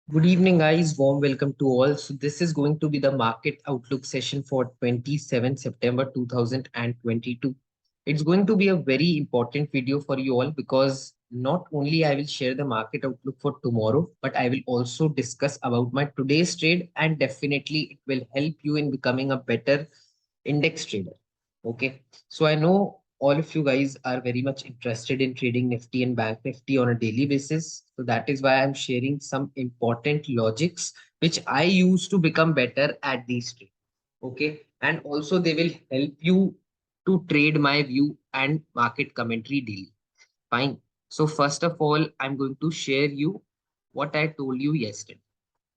Good evening, guys. Warm welcome to all. So, this is going to be the market outlook session for 27 September 2022. It's going to be a very important video for you all because not only I will share the market outlook for tomorrow, but I will also discuss about my today's trade, and definitely it will help you in becoming a better index trader. Okay. So I know all of you guys are very much interested in trading Nifty and Bank Nifty on a daily basis. So that is why I'm sharing some important logics which I use to become better at these trades. Okay. And also they will help you to trade my view and market commentary daily. Fine. So first of all, I'm going to share you what I told you yesterday.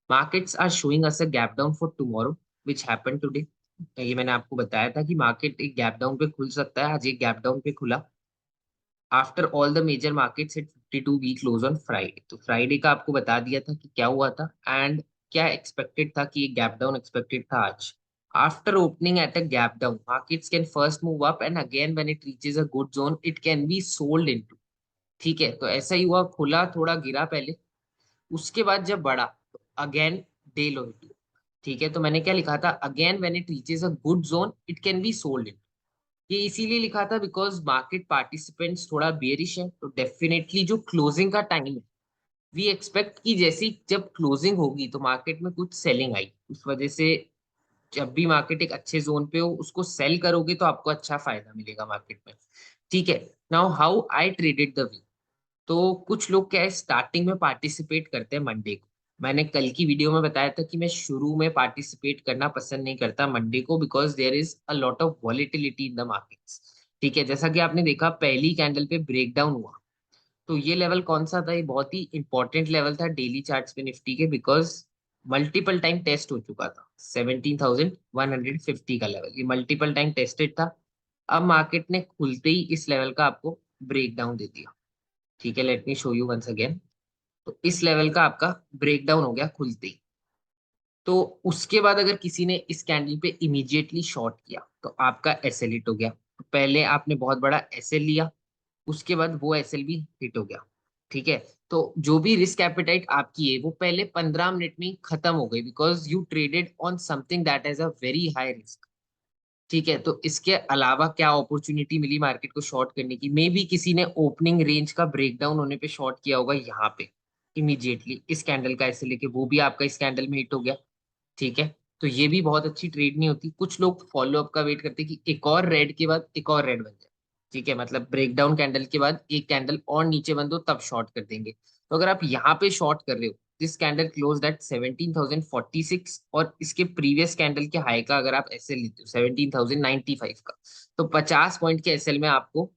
Markets are showing us a gap down for tomorrow, which happened today. ये मैंने आपको बताया था कि market एक gap down पे खुल सकता है। आज एक गैप डाउन पे खुला after all the major markets hit 52 week close on Friday. तो फ्राइडे का आपको बता दिया था कि क्या हुआ था एंड क्या एक्सपेक्टेड था कि एक गैप डाउन एक्सपेक्टेड था आज। After opening at a gap down markets can first move up and again when it reaches a good zone it can be sold into. ठीक है, तो ऐसा ही हुआ, खुला थोड़ा गिरा पहले, उसके बाद जब बढ़ा तो अगेन डे लो। ठीक है, तो मैंने क्या लिखा था, again when it reaches a good zone it can be sold in. ये इसीलिए लिखा था बिकॉज मार्केट पार्टिसिपेंट्स थोड़ा बेरिश है, तो डेफिनेटली जो क्लोजिंग का टाइम है वी एक्सपेक्ट कि जैसी जब क्लोजिंग होगी तो मार्केट में कुछ सेलिंग आई, उस वजह से जब भी मार्केट एक अच्छे जोन पे हो उसको सेल करोगे तो आपको अच्छा फायदा मिलेगा मार्केट में। ठीक है, now how I traded the week. तो कुछ लोग क्या है स्टार्टिंग में पार्टिसिपेट करते हैं मंडे को। मैंने कल की वीडियो में बताया था कि मैं शुरू में पार्टिसिपेट करना पसंद नहीं करता मंडे को because there is a lot of volatility in the markets. ठीक है, जैसा कि आपने देखा पहली कैंडल पे ब्रेकडाउन हुआ, तो ये लेवल कौन सा था, ये बहुत ही इंपॉर्टेंट लेवल था डेली चार्ट्स पे निफ्टी के बिकॉज मल्टीपल टाइम टेस्ट हो चुका था 17,150 का लेवल, ये मल्टीपल टाइम टेस्टेड था। अब मार्केट ने खुलते ही इस लेवल का आपको ब्रेकडाउन दे दिया। ठीक है, let me show you once again. तो इस लेवल का आपका ब्रेकडाउन हो गया खुलते ही। तो उसके बाद अगर किसी ने इस कैंडल पे इमीडिएटली शॉर्ट किया तो आपका एसएल हिट हो गया। तो पहले आपने बहुत बड़ा एसएल लिया, उसके बाद वो एसएल भी हिट हो गया। ठीक है, तो जो भी रिस्क एपेटाइट आपकी है वो पहले 15 मिनट में ही खत्म हो गई because you traded on something that has a very high risk. ठीक है, तो इसके अलावा क्या अपॉर्चुनिटी मिली मार्केट को शॉर्ट करने की, मे बी किसी ने ओपनिंग रेंज का ब्रेकडाउन होने पे शॉर्ट किया होगा यहाँ पे इमीडिएटली इस कैंडल का ऐसे लेके, वो भी आपका इस कैंडल में हिट हो गया। ठीक है, तो ये भी बहुत अच्छी ट्रेड नहीं होती। कुछ लोग फॉलो अप का वेट करते हैं कि एक और रेड के बाद एक और रेड बन जाए। ठीक है, मतलब ब्रेकडाउन कैंडल के बाद एक कैंडल और नीचे बंद हो तब शॉर्ट कर देंगे। तो अगर आप यहाँ पे शॉर्ट कर रहे हो, दिस कैंडल क्लोज एट 17,046 और इसके प्रीवियस कैंडल के हाई का अगर आप एसएल लेते हो 17,095 का, तो 50 पॉइंट के एसएल में आपको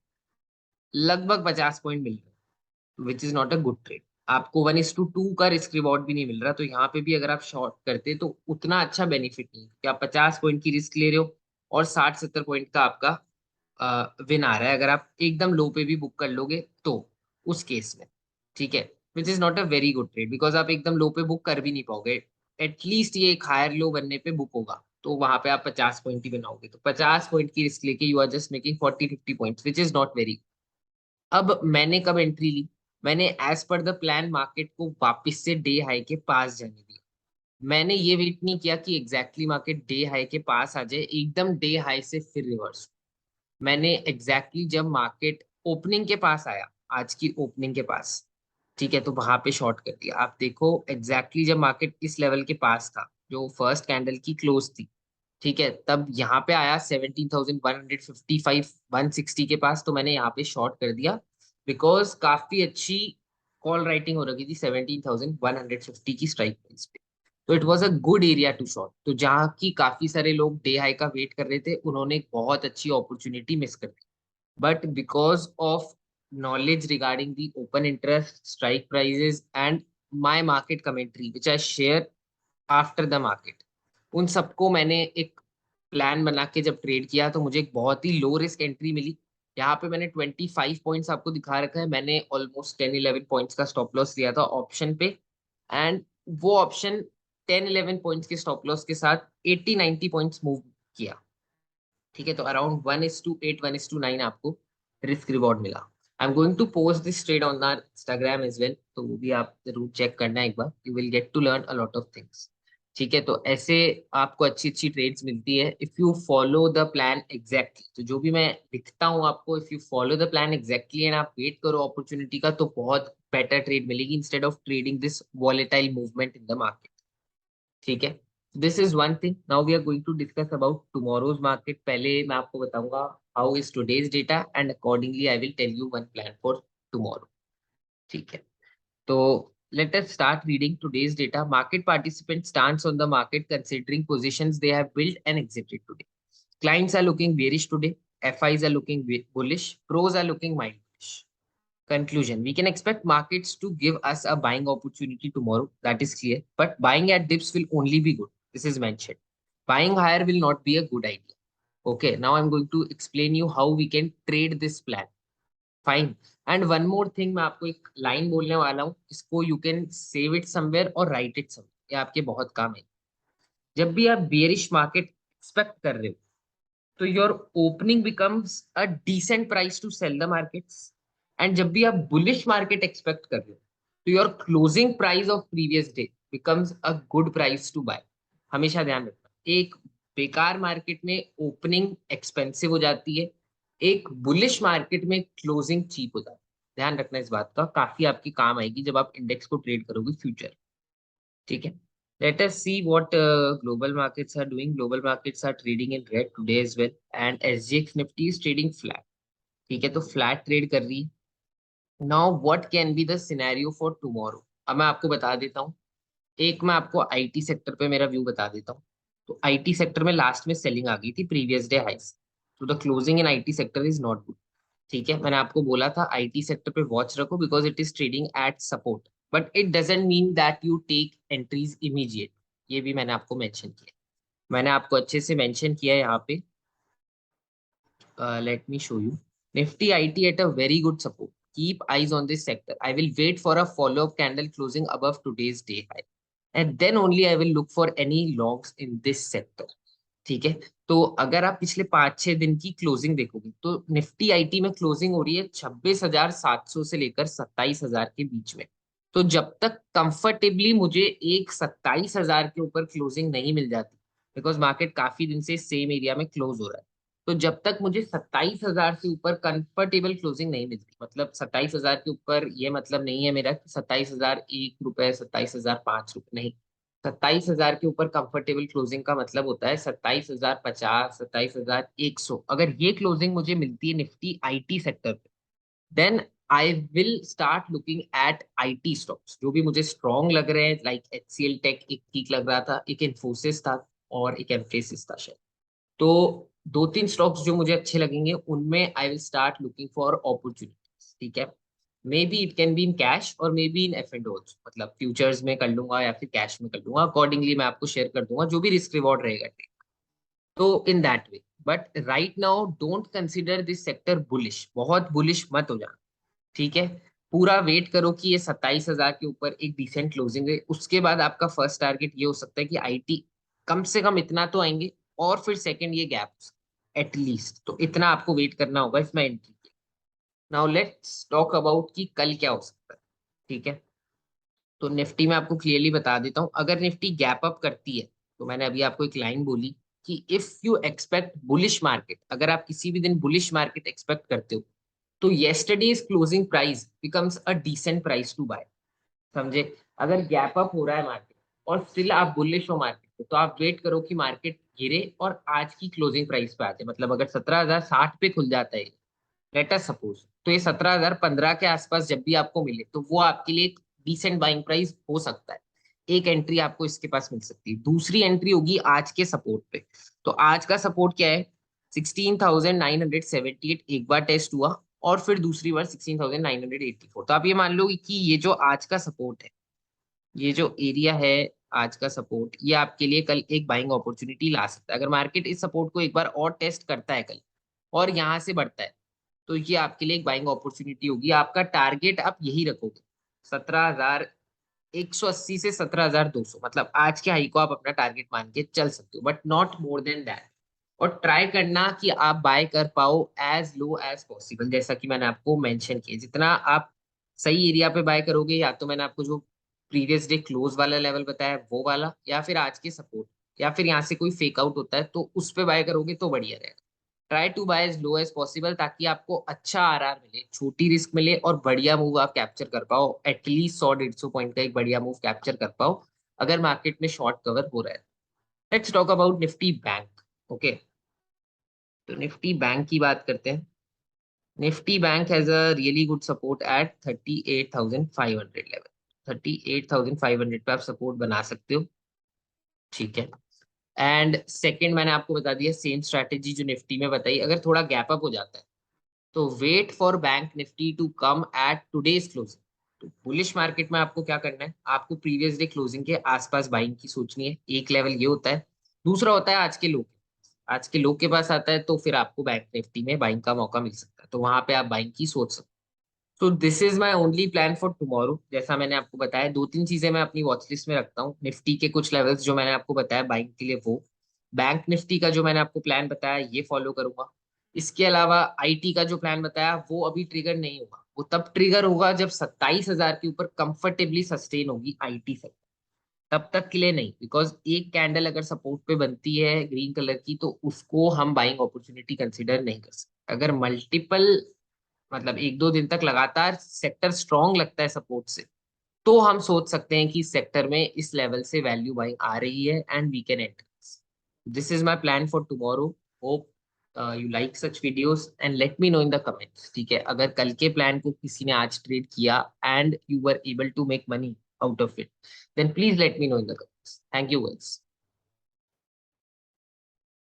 लगभग 50 पॉइंट मिल रहे हैं, विच is not a good trade. आपको 1:2 का रिस्क रिवॉर्ड भी नहीं मिल रहा, तो यहाँ पे भी अगर आप शॉर्ट करते तो उतना अच्छा बेनिफिट नहीं है कि आप 50 पॉइंट की रिस्क ले रहे हो और 60-70 पॉइंट का आपका विन आ रहा है। अगर आप एकदम लो पे भी बुक कर लोगे तो उस केस में, ठीक है, विच is not a very good trade because आप एकदम लो पे बुक कर भी नहीं पाओगे। एटलीस्ट ये एक हायर लो बनने पे बुक होगा, तो वहां पे आप 50 पॉइंट ही बनाओगे, तो 50 पॉइंट की रिस्क लेके you are just making 40-50 points which is not very. अब मैंने कब एंट्री ली, मैंने as per the plan market को वापस से डे हाई के पास जाने दिया। मैंने ये वेट नहीं किया कि एग्जैक्टली मार्केट डे हाई के पास आ जाए, एकदम डे हाई से फिर रिवर्स। मैंने एग्जैक्टली जब मार्केट ओपनिंग के पास आया, आज की ओपनिंग के पास, ठीक है, तो वहां पे शॉर्ट कर दिया। आप देखो एग्जैक्टली जब मार्केट इस लेवल के पास था जो फर्स्ट कैंडल की क्लोज थी, ठीक है, तब यहाँ पे आया 17,155 160 के पास, तो मैंने यहाँ पे शॉर्ट कर दिया बिकॉज काफी अच्छी कॉल राइटिंग हो रखी थी 17,150 की स्ट्राइक प्राइस पे। तो it was a good area to short, तो जहाँ की काफी सारे लोग डे हाई का वेट कर रहे थे उन्होंने एक बहुत अच्छी अपॉर्चुनिटी मिस कर दी। But because of knowledge regarding the open interest strike prices and my market commentary which I share after the market, उन सबको मैंने एक प्लान बना के जब ट्रेड किया तो मुझे एक बहुत ही लो रिस्क एंट्री मिली। यहाँ पे मैंने 25 पॉइंट्स आपको दिखा रखा है, मैंने ऑलमोस्ट 10-11 पॉइंट्स का स्टॉप लॉस लिया था ऑप्शन पे एंड वो ऑप्शन 10-11 पॉइंट्स के स्टॉप लॉस के साथ 80-90 पॉइंट्स मूव किया। ठीक है, तो अराउंड 1:8 1:9 आपको रिस्क रिवॉर्ड मिला। I am going to post this trade on our Instagram as well, तो वो भी आप जरूर चेक करना एक बार, you will get to learn a lot of things. ठीक है, तो ऐसे आपको अच्छी अच्छी ट्रेड्स मिलती है if you follow the plan exactly. तो जो भी मैं लिखता हूँ आपको, if you follow the plan exactly and आप वेट करो अपॉर्चुनिटी का, तो बहुत बेटर ट्रेड मिलेगी instead of trading this volatile movement in the market. ठीक है, this is one thing. Now we are going to discuss about tomorrow's market. पहले मैं आपको बताऊंगा how is today's data and accordingly I will tell you one plan for tomorrow. ठीक है, तो let us start reading today's data. Market participants stance on the market considering positions they have built and exited today. Clients are looking bearish today. FIs are looking bullish. Pros are looking mild bullish. Conclusion: we can expect markets to give us a buying opportunity tomorrow. That is clear. But buying at dips will only be good. This is mentioned. Buying higher will not be a good idea. Okay, now I'm going to explain you how we can trade this plan. Fine. And one more thing, मैं आपको एक line बोलने वाला हूँ, इसको you can save it somewhere और right it somewhere, ये आपके बहुत काम है। जब भी आप बेरिश मार्केट एक्सपेक्ट कर रहे हो, तो your opening becomes a decent price to sell the markets. And जब भी आप बुलिश मार्केट एक्सपेक्ट कर रहे हो, तो your closing price of previous day becomes a good price to buy. हमेशा ध्यान रखना, एक बेकार मार्केट में ओपनिंग एक्सपेंसिव हो जाती है, एक बुलिश मार्केट में क्लोजिंग चीप हो जाती है। ध्यान रखना इस बात का, काफी आपकी काम आएगी जब आप इंडेक्स को ट्रेड करोगे फ्यूचर। ठीक है, let us see what global markets are doing. Global markets are trading in red today as well, and SGX Nifty is trading flat. ठीक है, तो फ्लैट ट्रेड कर रही है। Now what can be the scenario for tomorrow, अब मैं आपको बता देता हूँ। एक मैं आपको आईटी सेक्टर पे मेरा व्यू बता देता हूँ। तो आईटी सेक्टर में लास्ट में सेलिंग आ गई थी प्रीवियस डे हाइस, तो the closing in IT sector is not good. ठीक है, मैंने आपको बोला था आईटी सेक्टर पे वॉच रखो because it is trading at support, but it doesn't mean that you take entries immediate. ये भी मैंने आपको मेंशन किया, मैंने आपको अच्छे से मेंशन किया है यहाँ पे। Let me show you Nifty IT at a very good support, keep eyes on this sector. I will wait for a follow up candle closing above today's day high, and then only I will look for any longs in this sector. ठीक है, तो अगर आप पिछले 5-6 दिन की closing देखोगे, तो निफ्टी आईटी में क्लोजिंग हो रही है 26,700 से लेकर 27,000 के बीच में। तो जब तक कंफर्टेबली मुझे एक 27,000 के ऊपर क्लोजिंग नहीं मिल जाती, बिकॉज मार्केट काफी दिन से सेम एरिया में क्लोज हो रहा है, तो जब तक मुझे 27,000 से ऊपर कंफर्टेबल क्लोजिंग नहीं मिलती, मतलब 27,000 के ऊपर, ये मतलब नहीं है मेरा 27,001 रुपए, 27,005 रुपए, नहीं। 27,000 के ऊपर कंफर्टेबल क्लोजिंग का मतलब होता है 27,050, 27,100। अगर ये क्लोजिंग मुझे मिलती है निफ्टी आईटी सेक्टर पे, then I will start looking at IT stocks जो भी मुझे स्ट्रॉन्ग लग रहे हैं, लाइक एचसीएल टेक एक ठीक लग रहा था, एक इन्फोसिस था, और एक एम्फेसिस था शायद। तो 2-3 स्टॉक्स जो मुझे अच्छे लगेंगे उनमें I will start looking for opportunities. ठीक है, maybe it can be in cash और maybe in F and also, मतलब फ्यूचर्स में कर लूंगा या फिर कैश में कर लूंगा, अकॉर्डिंगली मैं आपको शेयर कर दूंगा जो भी रिस्क रिवॉर्ड रहेगा। तो in that way, but right now don't consider this sector bullish, बहुत बुलिश मत हो जाना। ठीक है, पूरा वेट करो कि ये 27,000 के ऊपर एक डिसेंट क्लोजिंग है, उसके बाद आपका फर्स्ट टारगेट ये हो सकता है कि आईटी कम से कम इतना तो आएंगे, और फिर सेकंड ये गैप एटलीस्ट, तो इतना आपको वेट करना होगा इसमें एंट्री के। नाउ लेट्स टॉक अबाउट कि कल क्या हो सकता है। ठीक है, तो निफ्टी में आपको क्लियरली बता देता हूँ, अगर निफ्टी गैप अप करती है, तो मैंने अभी आपको एक लाइन बोली कि if you expect bullish market, अगर आप किसी भी दिन बुलिश मार्केट एक्सपेक्ट करते हो, तो yesterday's closing price becomes a decent price to buy. समझे, अगर गैप अप हो रहा है मार्केट और स्टिल आप बुलिश हो मार्केट पे, तो आप वेट करो कि मार्केट गिरे और आज की क्लोजिंग प्राइस पे आ जाए। मतलब अगर 17,060 पे खुल जाता है, लेट अस सपोज, तो ये 17,015 के आसपास जब भी आपको मिले, तो वो आपके लिए एक डिसेंट बाइंग प्राइस हो सकता है। एक एंट्री आपको इसके पास मिल सकती है। दूसरी एंट्री होगी आज के सपोर्ट पे। तो आज का सपोर्ट क्या है? 16,978 एक बार टेस्ट हुआ, और फिर दूसरी बार 16,984। तो आप ये मान लो कि ये जो आज का सपोर्ट है, ये जो एरिया है आज का सपोर्ट, ये आपके लिए कल एक बाइंग अपॉर्चुनिटी ला सकता है। अगर मार्केट इस सपोर्ट को एक बार और टेस्ट करता है कल, और यहाँ से बढ़ता है, तो ये आपके लिए एक बाइंग अपॉर्चुनिटी होगी। आपका टारगेट आप यही रखोगे, 17,180 से 17,200, मतलब आज के हाई को आप अपना टारगेट मान के चल सकते हो, but not more than that. और ट्राई करना कि आप बाय कर पाओ एज लो एज पॉसिबल, जैसा कि मैंने आपको मेंशन किया। जितना आप सही एरिया पे बाय करोगे, या तो मैंने आपको जो प्रीवियस डे क्लोज वाला लेवल बताया है वो वाला, या फिर आज के सपोर्ट, या फिर यहाँ से कोई फेक आउट होता है तो उस पे बाय करोगे तो बढ़िया रहेगा। Try to buy as low as possible, ताकि आपको अच्छा आरआर मिले, छोटी रिस्क मिले और बढ़िया मूव आप कैप्चर कर पाओ, एटलीस्ट 100-150 पॉइंट का एक बढ़िया मूव कैप्चर कर पाओ अगर मार्केट में शॉर्ट कवर हो रहा है। Let's talk about Nifty bank. Okay, तो निफ्टी बैंक की बात करते हैं। Nifty bank has a really good support at 38,500 level. 38,500 पे आप सपोर्ट बना सकते हो, ठीक है। एंड सेकंड मैंने आपको बता दिया सेम स्ट्रैटेजी जो निफ्टी में बताई, अगर थोड़ा गैप अप हो जाता है तो wait for bank Nifty to come at today's closing. तो बुलिश मार्केट में आपको क्या करना है, आपको प्रीवियस डे क्लोजिंग के आसपास बाइंग की सोचनी है। एक लेवल ये होता है, दूसरा होता है आज के लो। आज के लो के पास आता है तो फिर आपको बैंक निफ्टी में बाइंग का मौका मिल सकता है, तो वहां पे आप बाइंग की सोच सकते हो। तो this is my only plan for tomorrow. जैसा मैंने आपको बताया, दो तीन चीजें मैं अपनी वॉच लिस्ट में रखता हूँ। निफ्टी के कुछ लेवल्स जो मैंने आपको बताया बाइंग के लिए वो, बैंक निफ्टी का जो मैंने आपको प्लान बताया ये फॉलो करूंगा। इसके अलावा आईटी का जो प्लान बताया वो अभी ट्रिगर नहीं होगा, वो तब ट्रिगर होगा जब 27,000 के ऊपर कंफर्टेबली सस्टेन होगी आईटी सेक्टर। तब तक के लिए नहीं, बिकॉज एक कैंडल अगर सपोर्ट पे बनती है ग्रीन कलर की तो उसको हम बाइंग अपॉर्चुनिटी कंसीडर नहीं कर सकते। अगर मल्टीपल मतलब एक दो दिन तक लगातार सेक्टर स्ट्रांग लगता है सपोर्ट से, तो हम सोच सकते हैं कि सेक्टर में इस लेवल से वैल्यू बाइंग आ रही है and we can enter. This is my plan for tomorrow. Hope you like such videos and let me know in the comments, ठीक है। अगर कल के प्लान को किसी ने आज ट्रेड किया and you were able to make money out of it, then please let me know in the comments. Thank you guys.